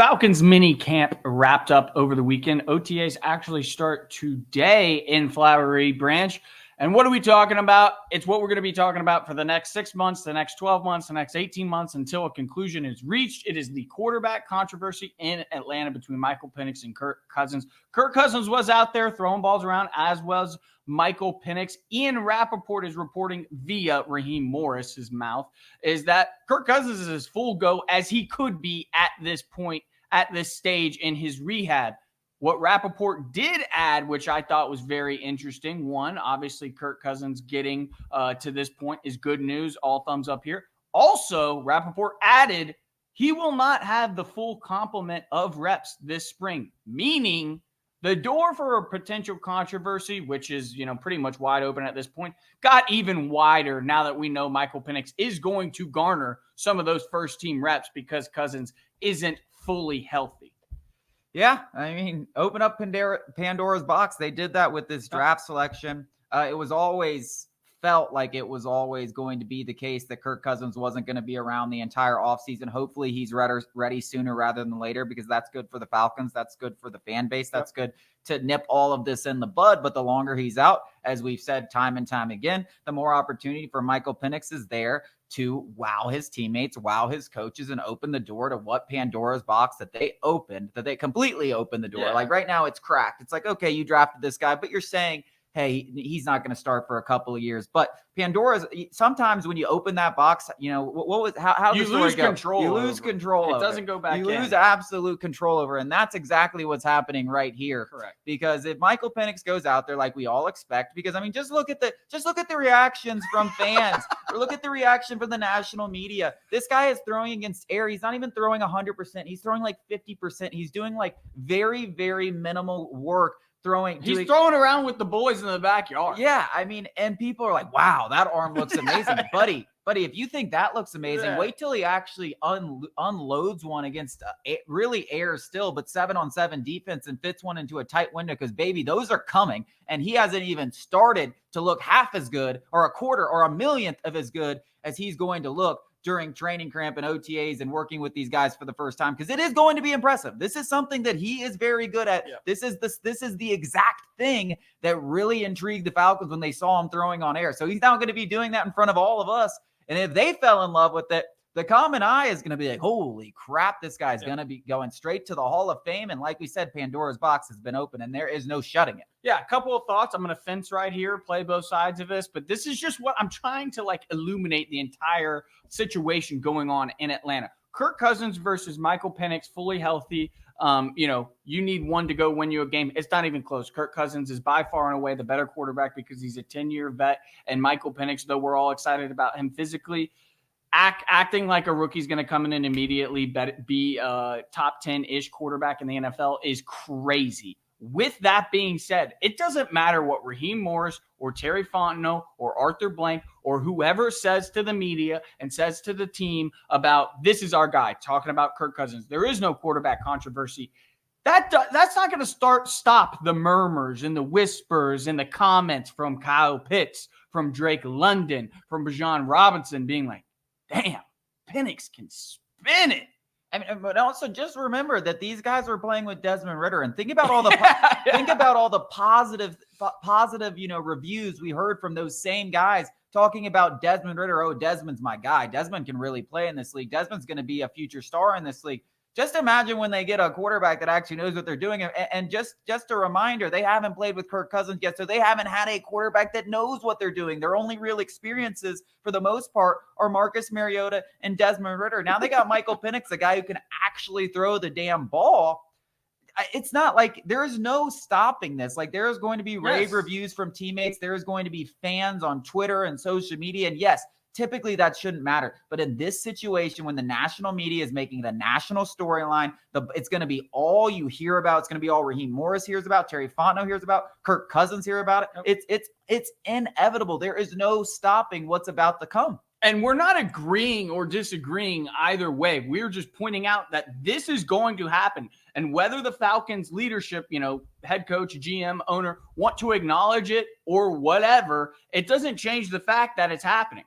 Falcons mini camp wrapped up over the weekend. OTAs actually start today in Flowery Branch. And what are we talking about? It's what we're going to be talking about for the next 6 months, the next 12 months, the next 18 months until a conclusion is reached. It is the quarterback controversy in Atlanta between Michael Penix and Kirk Cousins. Kirk Cousins was out there throwing balls around, as was Michael Penix. Ian Rapoport is reporting via Raheem Morris' mouth is that Kirk Cousins is as full go as he could be at this point, at this stage in his rehab. What Rapoport did add, which I thought was very interesting, one, obviously Kirk Cousins getting to this point is good news. All thumbs up here. Also, Rapoport added he will not have the full complement of reps this spring, meaning the door for a potential controversy, which is, pretty much wide open at this point, got even wider now that we know Michael Penix is going to garner some of those first-team reps because Cousins isn't fully healthy. Yeah, I mean, open up Pandora's box. They did that with this draft selection. It was always felt like it was always going to be the case that Kirk Cousins wasn't going to be around the entire offseason. Hopefully he's ready sooner rather than later because that's good for the Falcons. That's good for the fan base. That's good to nip all of this in the bud. But the longer he's out, as we've said time and time again, the more opportunity for Michael Penix is there to wow his teammates, wow his coaches, and open the door to what Pandora's box that they completely opened the door. Yeah. Like right now it's cracked. It's like, okay, you drafted this guy, but you're saying, hey, he's not going to start for a couple of years. But Pandora's, sometimes when you open that box, how you lose control. You lose control. It doesn't go back. You lose absolute control over, and that's exactly what's happening right here. Correct. Because if Michael Penix goes out there like we all expect, because I mean, just look at the reactions from fans, or look at the reaction from the national media. This guy is throwing against air. He's not even throwing 100%. He's throwing like 50%. He's doing like very, very minimal work. He's throwing around with the boys in the backyard. Yeah, I mean, and people are like, wow, that arm looks amazing. buddy, if you think that looks amazing, wait till he actually unloads one against really air still, but 7-on-7 defense and fits one into a tight window because, baby, those are coming. And he hasn't even started to look half as good or a quarter or a millionth of as good as he's going to look during training camp and OTAs and working with these guys for the first time, because it is going to be impressive. This is something that he is very good at. Yeah. This is the exact thing that really intrigued the Falcons when they saw him throwing on air. So he's now going to be doing that in front of all of us. And if they fell in love with it, the common eye is going to be like, holy crap, this guy's going to be going straight to the Hall of Fame. And like we said, Pandora's box has been open and there is no shutting it. Yeah, a couple of thoughts. I'm going to fence right here, play both sides of this, but this is just what I'm trying to illuminate the entire situation going on in Atlanta. Kirk Cousins versus Michael Penix, fully healthy. You need one to go win you a game. It's not even close. Kirk Cousins is by far and away the better quarterback because he's a 10-year vet. And Michael Penix, though we're all excited about him physically, acting like a rookie's going to come in and immediately be a top 10-ish quarterback in the NFL is crazy. With that being said, it doesn't matter what Raheem Morris or Terry Fontenot or Arthur Blank or whoever says to the media and says to the team about this is our guy, talking about Kirk Cousins. There is no quarterback controversy. That's not going to stop the murmurs and the whispers and the comments from Kyle Pitts, from Drake London, from Bijan Robinson being like, damn, Penix can spin it. I mean, but also just remember that these guys were playing with Desmond Ridder, and think about all the positive, reviews we heard from those same guys talking about Desmond Ridder. Oh, Desmond's my guy. Desmond can really play in this league. Desmond's going to be a future star in this league. Just imagine when they get a quarterback that actually knows what they're doing. And just a reminder, they haven't played with Kirk Cousins yet, so they haven't had a quarterback that knows what they're doing. Their only real experiences, for the most part, are Marcus Mariota and Desmond Ridder. Now they got Michael Penix, a guy who can actually throw the damn ball. It's not like there is no stopping this. Like, there is going to be rave reviews from teammates. There is going to be fans on Twitter and social media. And yes, typically that shouldn't matter. But in this situation, when the national media is making the national storyline, it's going to be all you hear about. It's going to be all Raheem Morris hears about, Terry Fontenot hears about, Kirk Cousins hear about it. It's inevitable. There is no stopping what's about to come. And we're not agreeing or disagreeing either way. We're just pointing out that this is going to happen. And whether the Falcons leadership, head coach, GM, owner, want to acknowledge it or whatever, it doesn't change the fact that it's happening.